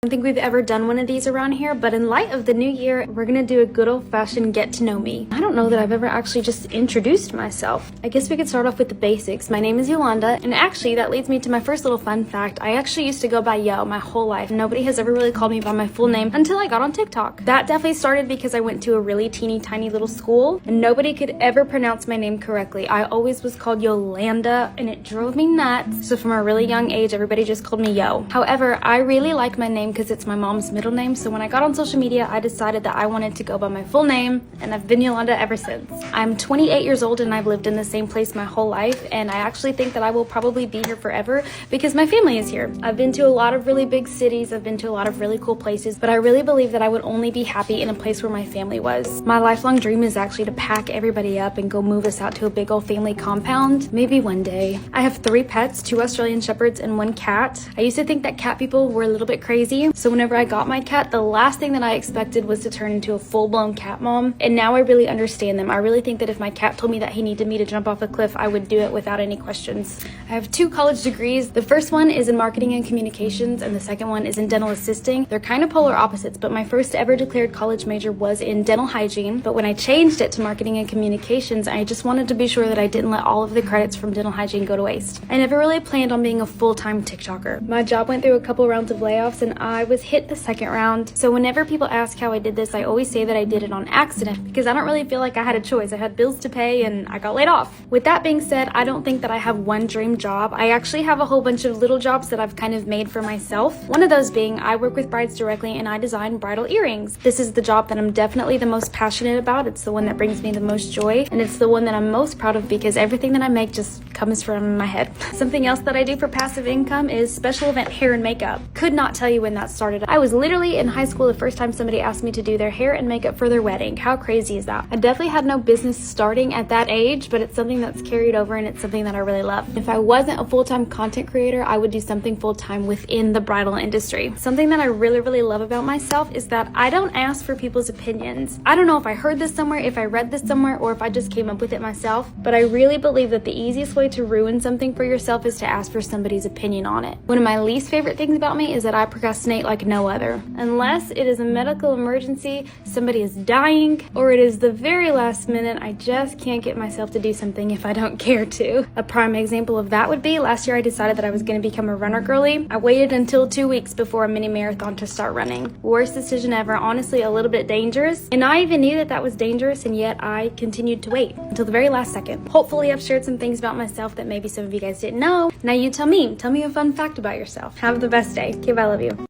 I don't think we've ever done one of these around here, but in light of the new year, we're gonna do a good old-fashioned get to know me. I don't know that I've ever actually just introduced myself. I guess we could start off with the basics. My name is Yolanda, and actually that leads me to my first little fun fact. I actually used to go by Yo my whole life. Nobody has ever really called me by my full name until I got on TikTok. That definitely started because I went to a really teeny tiny little school, and nobody could ever pronounce my name correctly. I always was called Yolanda, and it drove me nuts. So from a really young age, everybody just called me Yo. However, I really like my name because it's my mom's middle name, so when I got on social media, I decided that I wanted to go by my full name, and I've been Yolanda ever since. I'm 28 years old, and I've lived in the same place my whole life, and I actually think that I will probably be here forever because my family is here. I've been to a lot of really big cities, I've been to a lot of really cool places, but I really believe that I would only be happy in a place where my family was. My lifelong dream is actually to pack everybody up and go move us out to a big old family compound, maybe one day. I have 3 pets, 2 Australian Shepherds and 1 cat. I used to think that cat people were a little bit crazy, so whenever I got my cat, the last thing that I expected was to turn into a full-blown cat mom, and now I really understand them. I really think that if my cat told me that he needed me to jump off a cliff, I would do it without any questions. I have 2 college degrees. The first one is in marketing and communications, and the second one is in dental assisting. They're kind of polar opposites, but my first ever declared college major was in dental hygiene, but when I changed it to marketing and communications, I just wanted to be sure that I didn't let all of the credits from dental hygiene go to waste. I never really planned on being a full-time TikToker. My job went through a couple rounds of layoffs, and I was hit the second round. So whenever people ask how I did this, I always say that I did it on accident because I don't really feel like I had a choice. I had bills to pay and I got laid off. With that being said, I don't think that I have one dream job. I actually have a whole bunch of little jobs that I've kind of made for myself. One of those being I work with brides directly and I design bridal earrings. This is the job that I'm definitely the most passionate about. It's the one that brings me the most joy, and it's the one that I'm most proud of because everything that I make just comes from my head. Something else that I do for passive income is special event hair and makeup. Could not tell you when that started. I was literally in high school the first time somebody asked me to do their hair and makeup for their wedding. How crazy is that? I definitely had no business starting at that age, but it's something that's carried over and it's something that I really love. If I wasn't a full-time content creator, I would do something full-time within the bridal industry. Something that I really love about myself is that I don't ask for people's opinions. I don't know if I heard this somewhere, if I read this somewhere, or if I just came up with it myself, but I really believe that the easiest way to ruin something for yourself is to ask for somebody's opinion on it. One of my least favorite things about me is that I procrastinate like no other. Unless it is a medical emergency, somebody is dying, or it is the very last minute, I just can't get myself to do something if I don't care to. A prime example of that would be last year I decided that I was going to become a runner girly. I waited until 2 weeks before a mini marathon to start running. Worst decision ever, honestly a little bit dangerous, and I even knew that that was dangerous, and yet I continued to wait until the very last second. Hopefully I've shared some things about myself that maybe some of you guys didn't know. Now you tell me a fun fact about yourself. Have the best day. Okay, bye, love you.